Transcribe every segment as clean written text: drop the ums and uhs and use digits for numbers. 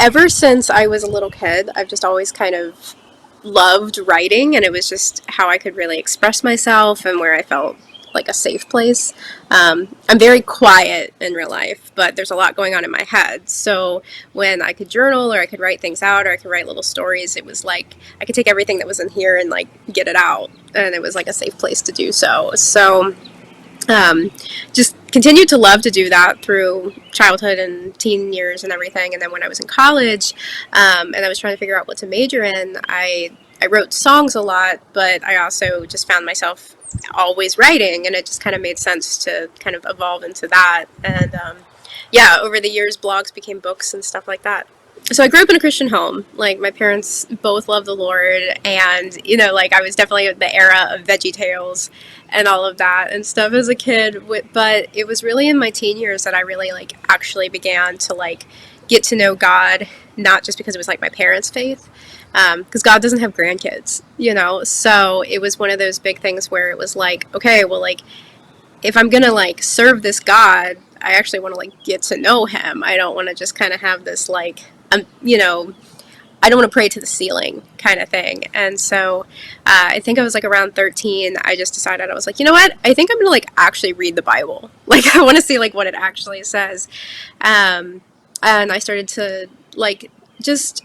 ever since I was a little kid, I've just always kind of loved writing, and it was just how I could really express myself and where I felt like a safe place. I'm very quiet in real life, but there's a lot going on in my head. So when I could journal or I could write things out or I could write little stories, it was like I could take everything that was in here and like get it out. And it was like a safe place to do so. So um, just continued to love to do that through childhood and teen years and everything. And then when I was in college, and I was trying to figure out what to major in, I wrote songs a lot, but I also just found myself always writing, and it just kind of made sense to kind of evolve into that. And yeah, over the years, blogs became books and stuff like that. So I grew up in a Christian home. Like my parents both love the Lord, and like I was definitely in the era of Veggie Tales and all of that and stuff as a kid. But it was really in my teen years that I really like actually began to like get to know God, not just because it was like my parents' faith, because God doesn't have grandkids. So it was one of those big things where it was like, okay, well, like if I'm gonna like serve this God, I actually want to like get to know him. I don't want to just kind of have this like I don't want to pray to the ceiling kind of thing. And so I think I was like around 13. I just decided, I was like, you know what? I think I'm gonna like actually read the Bible. Like I want to see like what it actually says. And I started to like just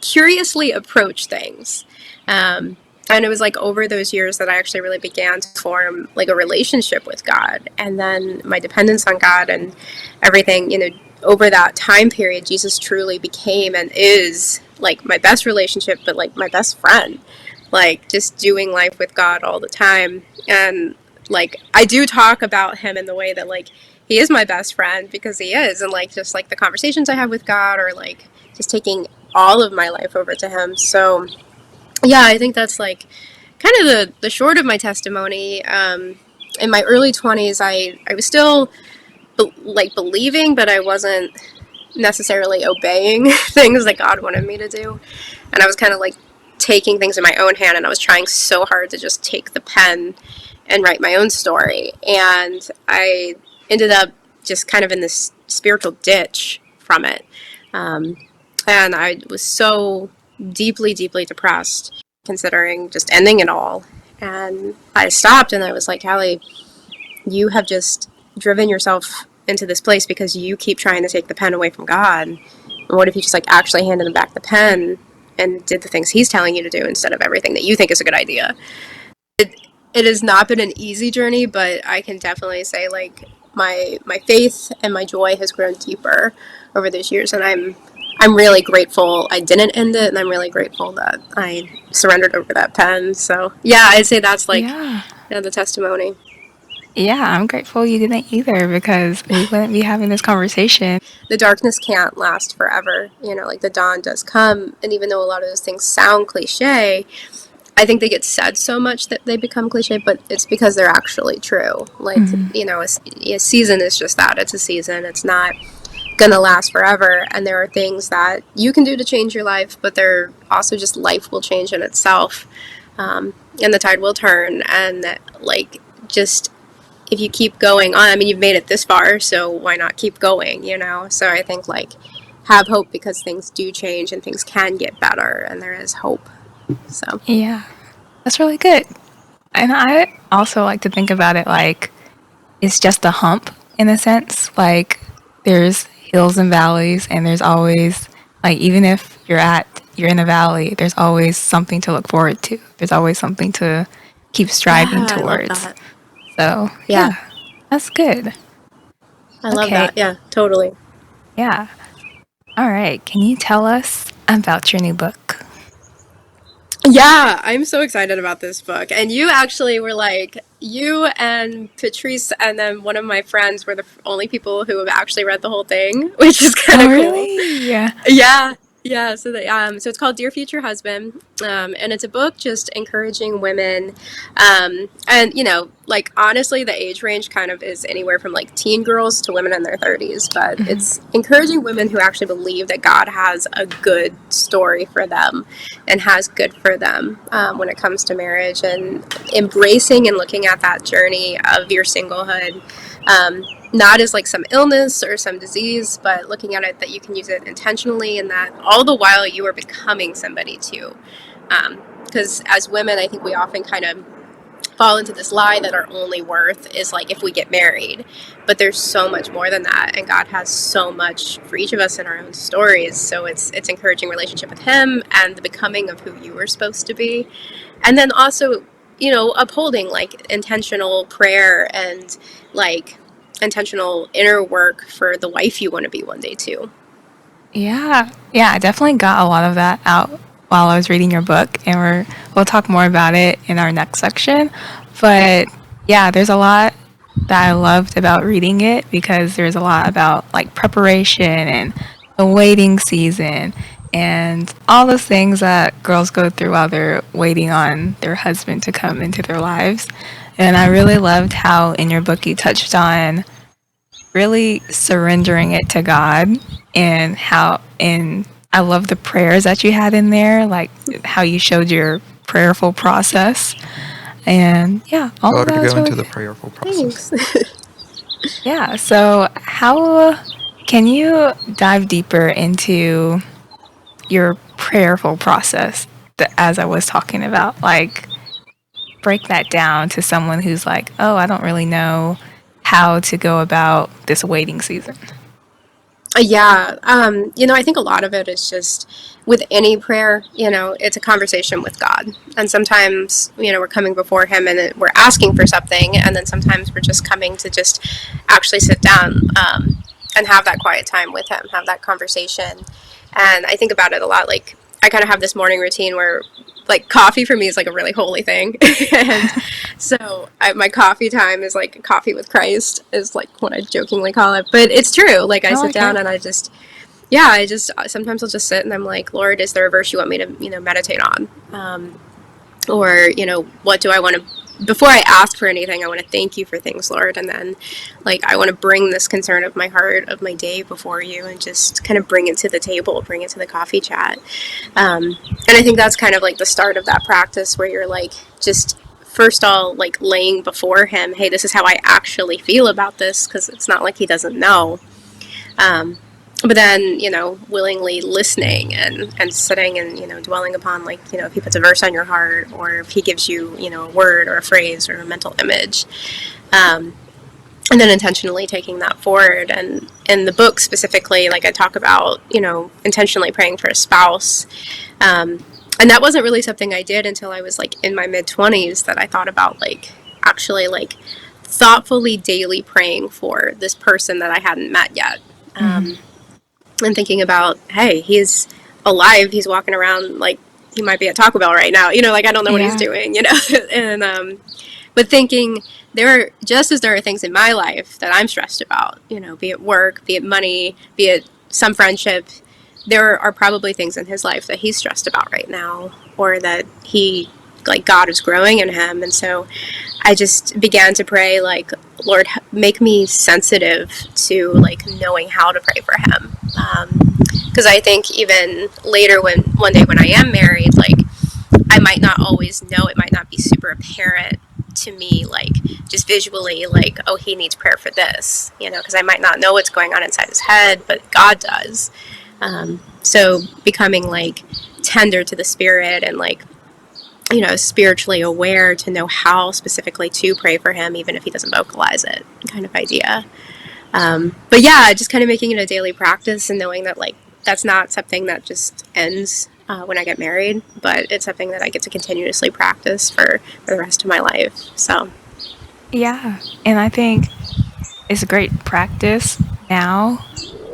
curiously approach things. And it was like over those years that I actually really began to form like a relationship with God, and then my dependence on God and everything, over that time period, Jesus truly became and is like my best relationship, but like my best friend, like just doing life with God all the time. And like I do talk about him in the way that like he is my best friend, because he is, and like just like the conversations I have with God, or like just taking all of my life over to him. So yeah, I think that's like kind of the short of my testimony. In my early 20s, I was still like believing, but I wasn't necessarily obeying things that God wanted me to do. And I was kind of like taking things in my own hand, and I was trying so hard to just take the pen and write my own story. And I ended up just kind of in this spiritual ditch from it. And I was so deeply, deeply depressed, considering just ending it all. And I stopped and I was like, Cally, you have just driven yourself into this place because you keep trying to take the pen away from God. And what if you just like actually handed him back the pen and did the things he's telling you to do instead of everything that you think is a good idea? It has not been an easy journey, but I can definitely say like my faith and my joy has grown deeper over those years, and I'm really grateful I didn't end it, and I'm really grateful that I surrendered over that pen. So yeah, I'd say that's like Yeah. the testimony. Yeah, I'm grateful you didn't either, because we wouldn't be having this conversation. The darkness can't last forever. Like the dawn does come, and even though a lot of those things sound cliche, I think they get said so much that they become cliche, but it's because they're actually true. Like, a season is just that. It's a season. It's not going to last forever. And there are things that you can do to change your life, but there also just life will change in itself. And the tide will turn. And like, just if you keep going on, I mean, you've made it this far, so why not keep going? So I think like have hope, because things do change and things can get better, and there is hope. So Yeah, that's really good. And I also like to think about it like it's just a hump in a sense. Like there's hills and valleys, and there's always like even if you're in a valley, there's always something to look forward to. There's always something to keep striving yeah, I love towards. that. So Yeah, yeah, that's good. I love Okay, that. Yeah, totally. yeah. All right. Can you tell us about your new book? Yeah, I'm so excited about this book. And you actually were like, you and Patrice and then one of my friends were the only people who have actually read the whole thing, which is kind Oh, of cool. really? Yeah. Yeah, yeah. So it's called Dear Future Husband, and it's a book just encouraging women, and like honestly, the age range kind of is anywhere from like teen girls to women in their 30s, but it's encouraging women who actually believe that God has a good story for them and has good for them when it comes to marriage, and embracing and looking at that journey of your singlehood. not as like some illness or some disease, but looking at it that you can use it intentionally, and that all the while you are becoming somebody too. Because as women, I think we often kind of fall into this lie that our only worth is like if we get married, but there's so much more than that, and God has so much for each of us in our own stories. So it's encouraging relationship with Him and the becoming of who you were supposed to be, and then also, upholding like intentional prayer and like intentional inner work for the wife you want to be one day too. Yeah, yeah, I definitely got a lot of that out while I was reading your book, and we'll talk more about it in our next section. But yeah, there's a lot that I loved about reading it because there's a lot about like preparation and the waiting season and all those things that girls go through while they're waiting on their husband to come into their lives. And I really loved how in your book you touched on really surrendering it to God, and I love the prayers that you had in there, like how you showed your prayerful process. And yeah, all Go of that to was go really into the good. prayerful process. Thanks. Yeah, so how can you dive deeper into your prayerful process that, as I was talking about, like break that down to someone who's like, "Oh, I don't really know how to go about this waiting season." Yeah, I think a lot of it is just with any prayer, it's a conversation with God. And sometimes, we're coming before Him and we're asking for something, and then sometimes we're just coming to just actually sit down and have that quiet time with Him, have that conversation. And I think about it a lot. Like, I kind of have this morning routine where, like, coffee for me is like a really holy thing. And so my coffee time is like coffee with Christ, is like what I jokingly call it. But it's true. Like, I I sit like down it. and I just sometimes I'll just sit and I'm like, Lord, is there a verse you want me to, meditate on? Or, what do I want to, before I ask for anything, I want to thank you for things, Lord. And then, like, I want to bring this concern of my heart, of my day before you, and just kind of bring it to the table, bring it to the coffee chat. And I think that's kind of like the start of that practice where you're like, just first all like laying before Him, hey, this is how I actually feel about this, because it's not like He doesn't know. Um, but then, willingly listening and sitting and, dwelling upon, like, if He puts a verse on your heart, or if He gives you, a word or a phrase or a mental image. Um, and then intentionally taking that forward. And in the book specifically, like, I talk about, intentionally praying for a spouse. And that wasn't really something I did until I was like in my mid 20s, that I thought about like actually like thoughtfully daily praying for this person that I hadn't met yet. Mm-hmm. And thinking about, hey, he's alive, he's walking around, like he might be at Taco Bell right now, like I don't know what he's Yeah. doing, and but thinking there are things in my life that I'm stressed about, be it work, be it money, be it some friendship. There are probably things in his life that he's stressed about right now, or that like God is growing in him. And so I just began to pray, like, Lord, make me sensitive to like knowing how to pray for him. Because I think even later, when one day when I am married, like I might not always know, it might not be super apparent to me, like just visually, like, oh, he needs prayer for this, because I might not know what's going on inside his head, but God does. So becoming like tender to the Spirit and like, spiritually aware to know how specifically to pray for him, even if he doesn't vocalize it, kind of idea. But yeah, just kind of making it a daily practice and knowing that like that's not something that just ends when I get married, but it's something that I get to continuously practice for the rest of my life. So Yeah. And I think it's a great practice now.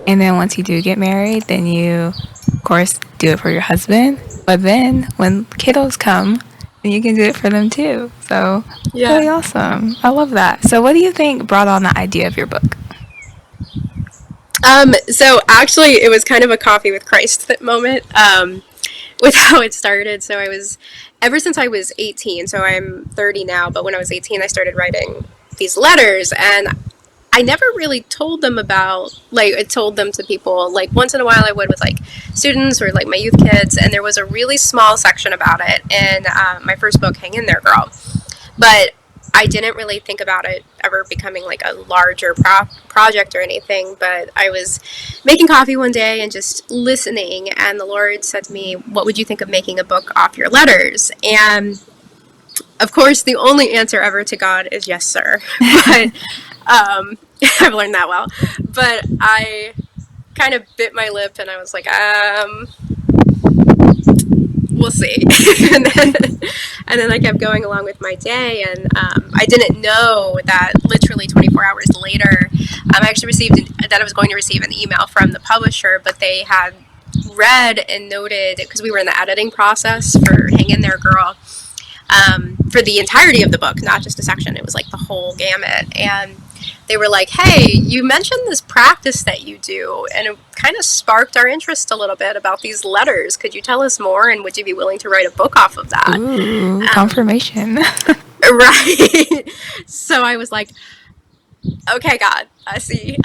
And then once you do get married, then you, of course, do it for your husband. But then when kiddos come, then you can do it for them too. So that's yeah. really awesome. I love that. So, what do you think brought on the idea of your book? So actually, it was kind of a coffee with Christ that moment, with how it started. So ever since I was 18, so I'm 30 now, but when I was 18, I started writing these letters, and I never really told them about, like, I told them to people, like, once in a while I would with, like, students or, like, my youth kids, and there was a really small section about it in my first book, Hang In There, Girl. But I didn't really think about it ever becoming like a larger project or anything, but I was making coffee one day and just listening, and the Lord said to me, "What would you think of making a book off your letters?" And of course, the only answer ever to God is yes, sir. But I've learned that well. But I kind of bit my lip and I was like, we'll see. And then I kept going along with my day, and I didn't know that literally 24 hours later, I actually that I was going to receive an email from the publisher, but they had read and noted, because we were in the editing process for Hang In There Girl, for the entirety of the book, not just a section. It was like the whole gamut. And they were like, "Hey, you mentioned this practice that you do, and it kind of sparked our interest a little bit about these letters. Could you tell us more, and would you be willing to write a book off of that?" Ooh, confirmation. Right. So I was like, "Okay, God, I see.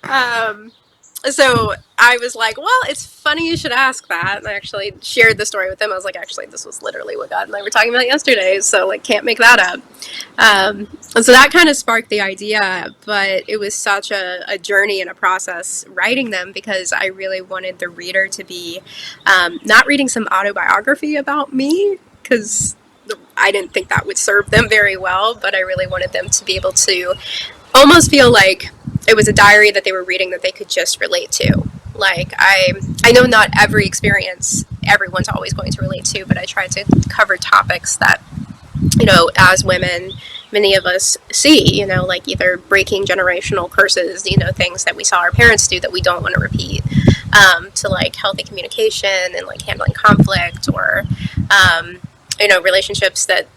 Um, so I was like, well, it's funny you should ask that. And I actually shared the story with them. I was like, actually, this was literally what God and I were talking about yesterday. So, like, can't make that up. And so that kind of sparked the idea. But it was such a journey and a process writing them, because I really wanted the reader to be not reading some autobiography about me, because I didn't think that would serve them very well. But I really wanted them to be able to almost feel like it was a diary that they were reading that they could just relate to. Like, I know not every experience everyone's always going to relate to, but I try to cover topics that, as women, many of us see, like either breaking generational curses, things that we saw our parents do that we don't want to repeat, to like healthy communication and like handling conflict, or, relationships that,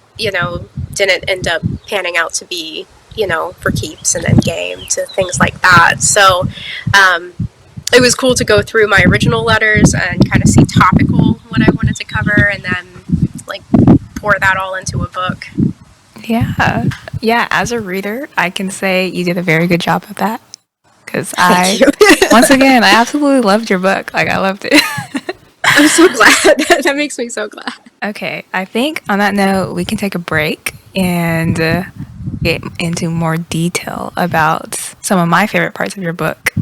didn't end up panning out to be, for keeps and then game, to things like that. So it was cool to go through my original letters and kind of see topical what I wanted to cover, and then like pour that all into a book. Yeah. Yeah, as a reader, I can say you did a very good job of that. Because Thank you. once again, I absolutely loved your book. Like, I loved it. I'm so glad. That makes me so glad. Okay, I think on that note, we can take a break and get into more detail about some of my favorite parts of your book.